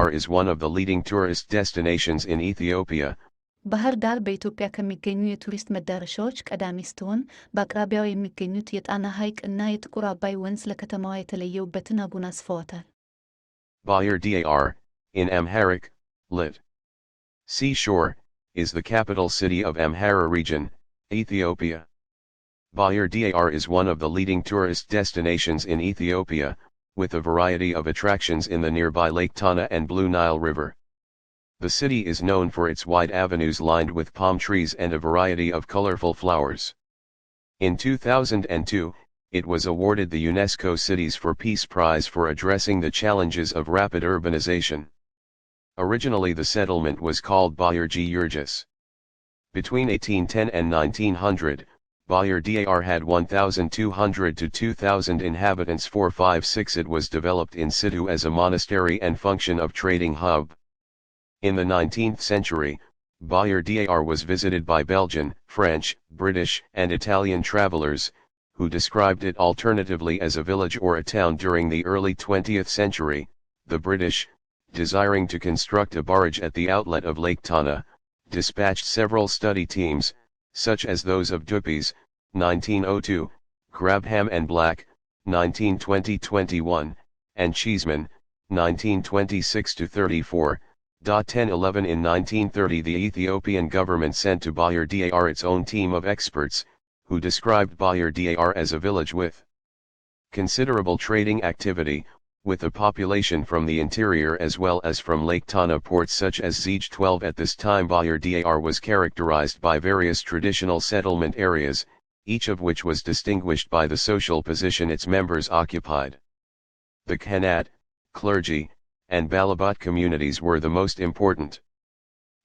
Dar is one of the leading tourist destinations in Ethiopia. ባህር ዳር በኢትዮጵያ ከሚገኙ የቱሪስት መዳረሻዎች ቀዳሚ ስትሆን በአቅራቢያዋ የሚገኙት የጣና ሐይቅ እና የጥቁር አባይ ወንዝ ለከተማዋ የተለየ ውበትን አጎናፅፈዋታል። Bahir Dar, in Amharic, lit. Seashore, is the capital city of Amhara Region, Ethiopia. Bahir Dar is one of the leading tourist destinations in Ethiopia, with a variety of attractions in the nearby Lake Tana and Blue Nile River. The city is known for its wide avenues lined with palm trees and a variety of colorful flowers. In 2002, it was awarded the UNESCO Cities for Peace Prize for addressing the challenges of rapid urbanization. Originally the settlement was called Bahir Dar. Between 1810 and 1900, Bahir Dar had 1,200 to 2,000 inhabitants. 456 it was developed in situ as a monastery and function of trading hub. In the 19th century, Bahir Dar was visited by Belgian, French, British, and Italian travelers, who described it alternatively as a village or a town. During the early 20th century, the British, desiring to construct a barrage at the outlet of Lake Tana, dispatched several study teams, such as those of Dupuis, 1902, Grabham and Black, 1920-21, and Cheeseman, 1926-34. 1011 In 1930 the Ethiopian government sent to Bahir Dar its own team of experts, who described Bahir Dar as a village with considerable trading activity, with a population from the interior as well as from Lake Tana ports such as Zij 12. At this time Bahir Dar was characterized by various traditional settlement areas, each of which was distinguished by the social position its members occupied. The Khanat, clergy, and Balabat communities were the most important.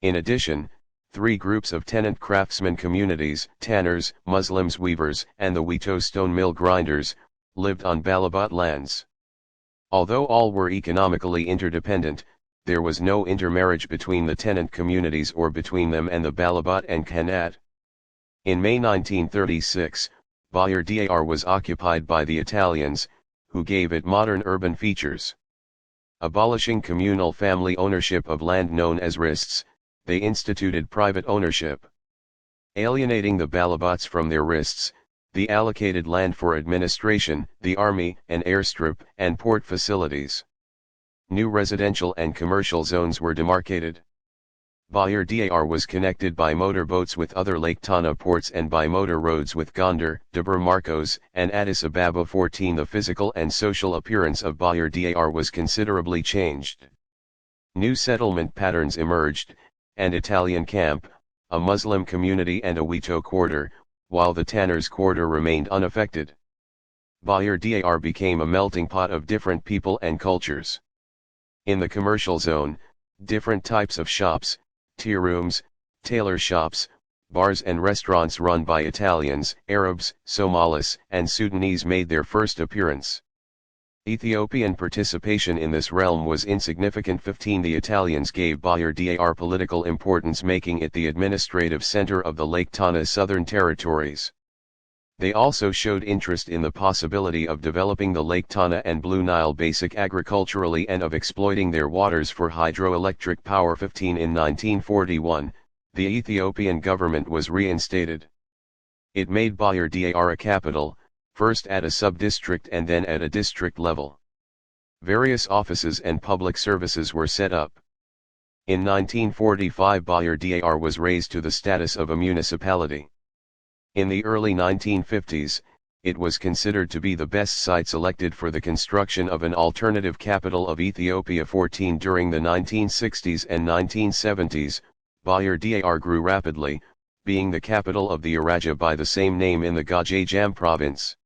In addition, three groups of tenant craftsmen communities, tanners, Muslims weavers, and the Wito stone mill grinders, lived on Balabat lands. Although all were economically interdependent, there was no intermarriage between the tenant communities or between them and the Balabat and Khanat. In May 1936, Bahir Dar was occupied by the Italians, who gave it modern urban features. Abolishing communal family ownership of land known as rists, they instituted private ownership. Alienating the Balabats from their rists, they allocated land for administration, the army, an airstrip, and port facilities. New residential and commercial zones were demarcated. Bahir Dar was connected by motor boats with other Lake Tana ports and by motor roads with Gondar, Debre Marcos, and Addis Ababa. 14 The physical and social appearance of Bahir Dar was considerably changed. New settlement patterns emerged, an Italian camp, a Muslim community and a Wito quarter, while the Tanners' quarter remained unaffected. Bahir Dar became a melting pot of different people and cultures. In the commercial zone, different types of shops, tea rooms, tailor shops, bars and restaurants run by Italians, Arabs, Somalis, and Sudanese made their first appearance. Ethiopian participation in this realm was insignificant. 15 The Italians gave Bahir Dar political importance, making it the administrative center of the Lake Tana Southern Territories. They also showed interest in the possibility of developing the Lake Tana and Blue Nile basic agriculturally and of exploiting their waters for hydroelectric power. 15 In 1941, the Ethiopian government was reinstated. It made Bahir Dar a capital, first at a sub-district and then at a district level. Various offices and public services were set up. In 1945 Bahir Dar was raised to the status of a municipality. In the early 1950s, it was considered to be the best site selected for the construction of an alternative capital of Ethiopia. 14 During the 1960s and 1970s, Bahir Dar grew rapidly, being the capital of the Araja by the same name in the Gajajam province.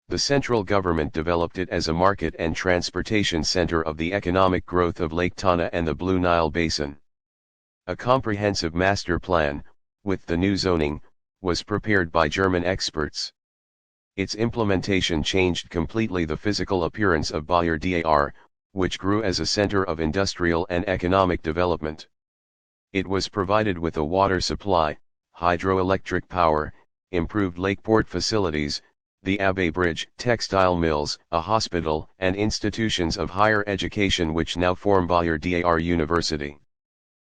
The central government developed it as a market and transportation center of the economic growth of Lake Tana and the Blue Nile Basin. A comprehensive master plan, with the new zoning, was prepared by German experts. Its implementation changed completely the physical appearance of Bahir Dar, which grew as a center of industrial and economic development. It was provided with a water supply, hydroelectric power, improved lake port facilities, the Abbey Bridge, textile mills, a hospital, and institutions of higher education which now form Bahir Dar University.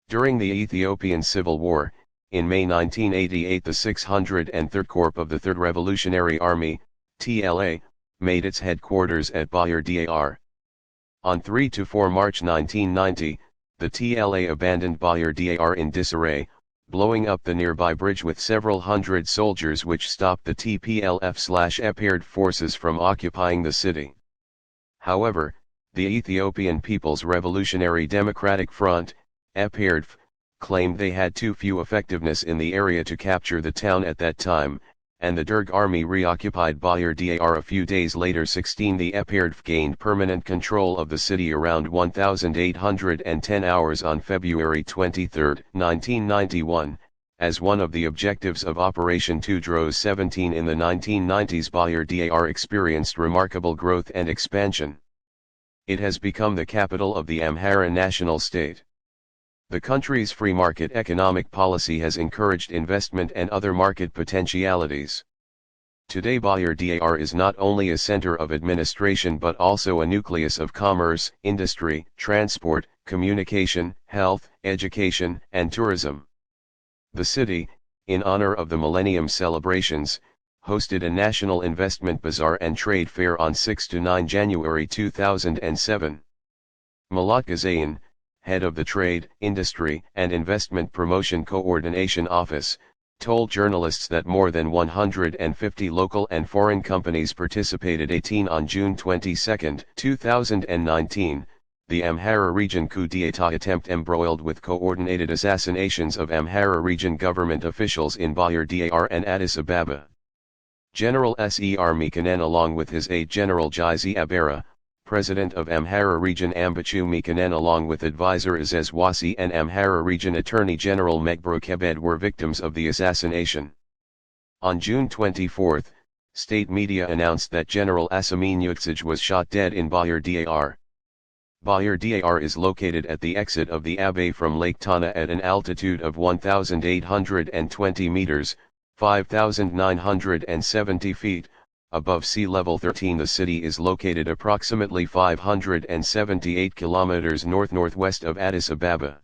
During the Ethiopian Civil War, in May 1988 the 603rd Corps of the 3rd Revolutionary Army, TLA, made its headquarters at Bahir Dar. On 3–4 March 1990, the TLA abandoned Bahir Dar in disarray, blowing up the nearby bridge with several hundred soldiers which stopped the TPLF/Epird forces from occupying the city. However, the Ethiopian People's Revolutionary Democratic Front, Epird, claimed they had too few effectiveness in the area to capture the town at that time, and the Derg army reoccupied Bahir Dar a few days later. The Epird gained permanent control of the city around 1810 hours on February 23, 1991, as one of the objectives of Operation Tudros 17 in the 1990s. Bahir Dar experienced remarkable growth and expansion. It has become the capital of the Amhara national state. The country's free market economic policy has encouraged investment and other market potentialities. Today Bahir Dar is not only a center of administration but also a nucleus of commerce, industry, transport, communication, health, education, and tourism. The city, in honor of the Millennium celebrations, hosted a national investment bazaar and trade fair on 6–9 January 2007. Malat Gazayan, head of the Trade, Industry, and Investment Promotion Coordination Office, told journalists that more than 150 local and foreign companies participated. 18 On June 22, 2019, the Amhara Region coup d'etat attempt embroiled with coordinated assassinations of Amhara Region government officials in Bahir Dar and Addis Ababa. General Ser Mikanen along with his aide General Jizi Abera, President of Amhara Region Ambachu Mikanen along with advisor Azez Wasi and Amhara Region Attorney General Megbro Kebed were victims of the assassination. On June 24, state media announced that General Asamin Yuksaj was shot dead in Bahir Dar. Bahir Dar is located at the exit of the Abbey from Lake Tana at an altitude of 1,820 meters, 5,970 feet, above sea level. 13 The city is located approximately 578 kilometers north-northwest of Addis Ababa.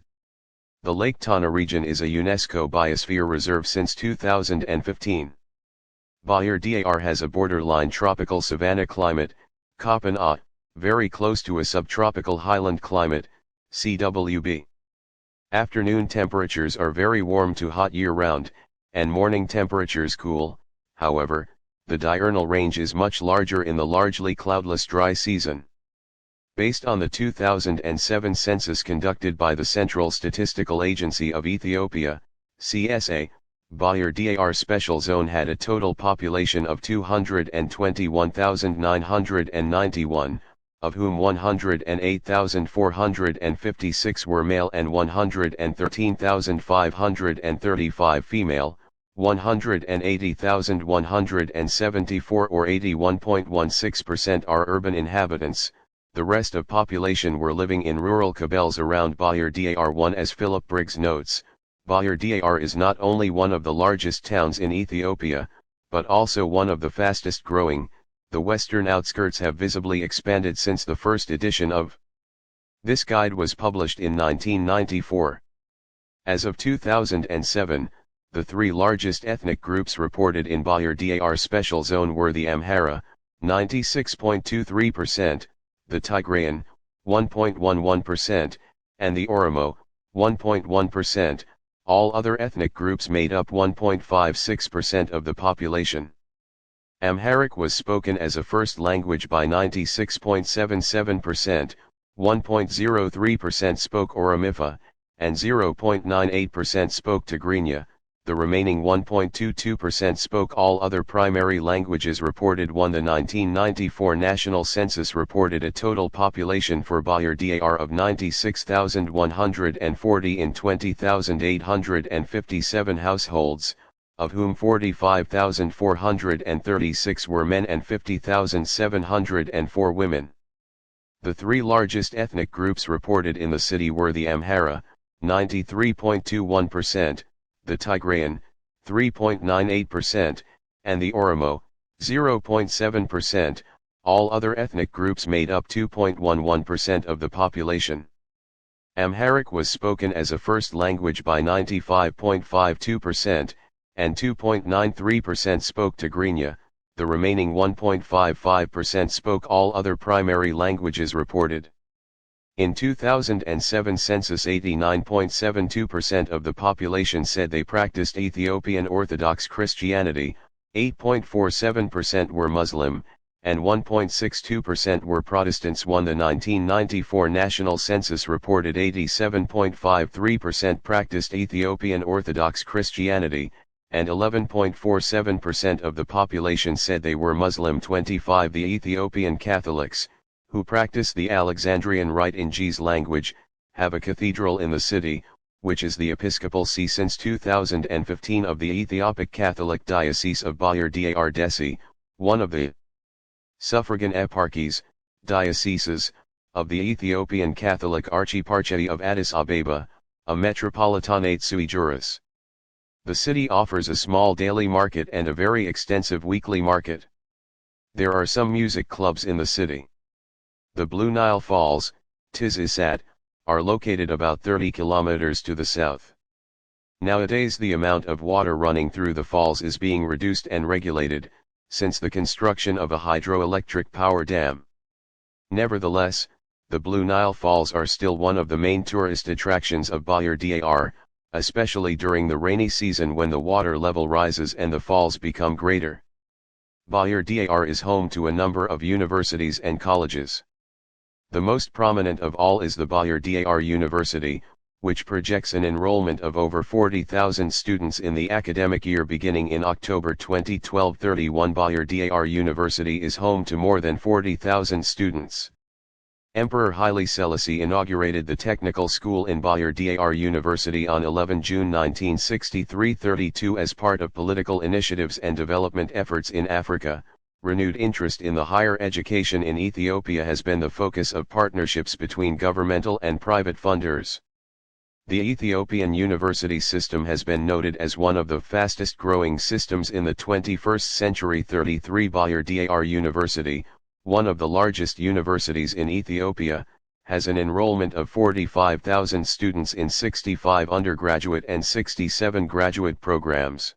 The Lake Tana region is a UNESCO Biosphere Reserve since 2015. Bahir Dar has a borderline tropical savanna climate, Kapana, very close to a subtropical highland climate, CWB. Afternoon temperatures are very warm to hot year-round, and morning temperatures cool. However, the diurnal range is much larger in the largely cloudless dry season. Based on the 2007 census conducted by the Central Statistical Agency of Ethiopia, CSA, Bahir Dar Special Zone had a total population of 221,991, of whom 108,456 were male and 113,535 female, 180,174 or 81.16% are urban inhabitants. The rest of population were living in rural kabels around Bahir Dar. 1 As Philip Briggs notes, Bahir Dar is not only one of the largest towns in Ethiopia, but also one of the fastest growing. The western outskirts have visibly expanded since the first edition of this guide was published in 1994. As of 2007, the three largest ethnic groups reported in Bahir Dar Special Zone were the Amhara, 96.23%, the Tigrayan, 1.11%, and the Oromo, 1.1%. All other ethnic groups made up 1.56% of the population. Amharic was spoken as a first language by 96.77%, 1.03% spoke Oromifa, and 0.98% spoke Tigrinya. The remaining 1.22% spoke all other primary languages. Reported 1 The 1994 national census reported a total population for Bahir Dar of 96,140 in 20,857 households, of whom 45,436 were men and 50,704 women. The three largest ethnic groups reported in the city were the Amhara, 93.21%, the Tigrayan, 3.98%, and the Oromo, 0.7%, all other ethnic groups made up 2.11% of the population. Amharic was spoken as a first language by 95.52%, and 2.93% spoke Tigrinya, the remaining 1.55% spoke all other primary languages reported. In 2007 census 89.72% of the population said they practiced Ethiopian Orthodox Christianity, 8.47% were Muslim, and 1.62% were Protestants. The 1994 national census reported 87.53% practiced Ethiopian Orthodox Christianity, and 11.47% of the population said they were Muslim. 25 The Ethiopian Catholics, who practice the Alexandrian Rite in Ge'ez language, have a cathedral in the city, which is the episcopal see since 2015 of the Ethiopic Catholic Diocese of Bahir Dar Desi, one of the suffragan eparchies, dioceses, of the Ethiopian Catholic Archieparchy of Addis Ababa, a metropolitanate sui juris. The city offers a small daily market and a very extensive weekly market. There are some music clubs in the city. The Blue Nile Falls, Tizisat, are located about 30 kilometers to the south. Nowadays the amount of water running through the falls is being reduced and regulated, since the construction of a hydroelectric power dam. Nevertheless, the Blue Nile Falls are still one of the main tourist attractions of Bahir Dar, especially during the rainy season when the water level rises and the falls become greater. Bahir Dar is home to a number of universities and colleges. The most prominent of all is the Bahir Dar University, which projects an enrollment of over 40,000 students in the academic year beginning in October 2012. 31 Bahir Dar University is home to more than 40,000 students. Emperor Haile Selassie inaugurated the technical school in Bahir Dar University on 11 June 1963. 32 As part of political initiatives and development efforts in Africa, renewed interest in the higher education in Ethiopia has been the focus of partnerships between governmental and private funders. The Ethiopian university system has been noted as one of the fastest growing systems in the 21st century. 33 Bahir Dar University, one of the largest universities in Ethiopia, has an enrollment of 45,000 students in 65 undergraduate and 67 graduate programs.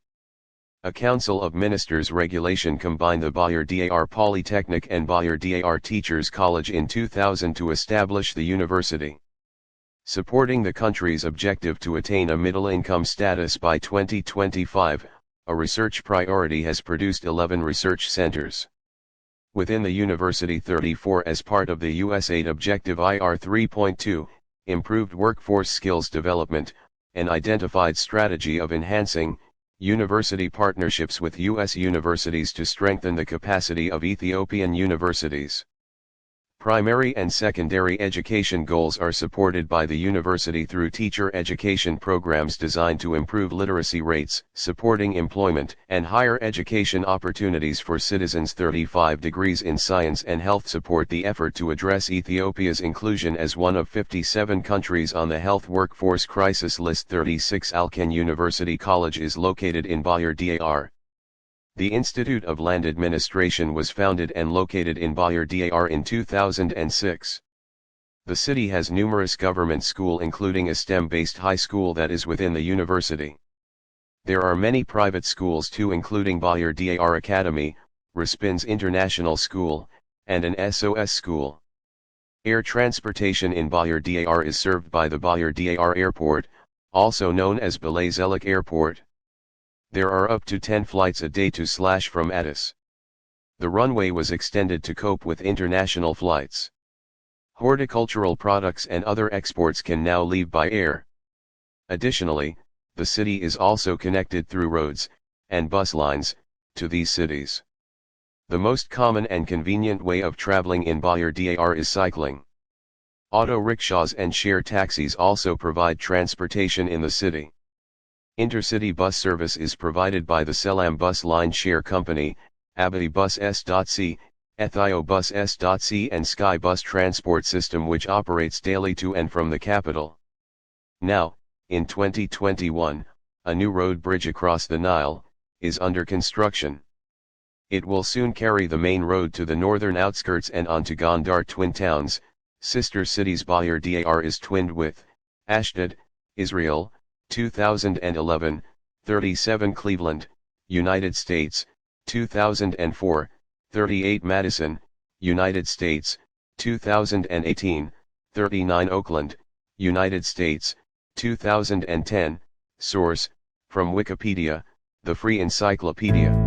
A Council of Ministers regulation combined the Bahir Dar Polytechnic and Bahir Dar Teachers College in 2000 to establish the university. Supporting the country's objective to attain a middle-income status by 2025, a research priority has produced 11 research centers. Within the university 34 as part of the USAID Objective IR 3.2, improved workforce skills development, an identified strategy of enhancing university partnerships with U.S. universities to strengthen the capacity of Ethiopian universities. Primary and secondary education goals are supported by the university through teacher education programs designed to improve literacy rates, supporting employment and higher education opportunities for citizens. 35 Degrees in science and health support the effort to address Ethiopia's inclusion as one of 57 countries on the health workforce crisis list. 36 Alken University College is located in Bahir Dar. The Institute of Land Administration was founded and located in Bahir Dar in 2006. The city has numerous government schools including a STEM-based high school that is within the university. There are many private schools too including Bahir Dar Academy, Respins International School, and an SOS school. Air transportation in Bahir Dar is served by the Bahir Dar Airport, also known as Balazelik Airport. There are up to 10 flights a day to/from Addis. The runway was extended to cope with international flights. Horticultural products and other exports can now leave by air. Additionally, the city is also connected through roads, and bus lines, to these cities. The most common and convenient way of traveling in Bahir Dar is cycling. Auto rickshaws and share taxis also provide transportation in the city. Intercity bus service is provided by the Selam Bus Line Share Company, Abai Bus S.C., Ethio Bus S.C. and Sky Bus Transport System which operates daily to and from the capital. Now, in 2021, a new road bridge across the Nile is under construction. It will soon carry the main road to the northern outskirts and onto Gondar twin towns, sister cities. Bahir Dar is twinned with Ashdod, Israel, 2011, 37 Cleveland, United States, 2004, 38 Madison, United States, 2018, 39 Oakland, United States, 2010. Source, from Wikipedia, the free encyclopedia.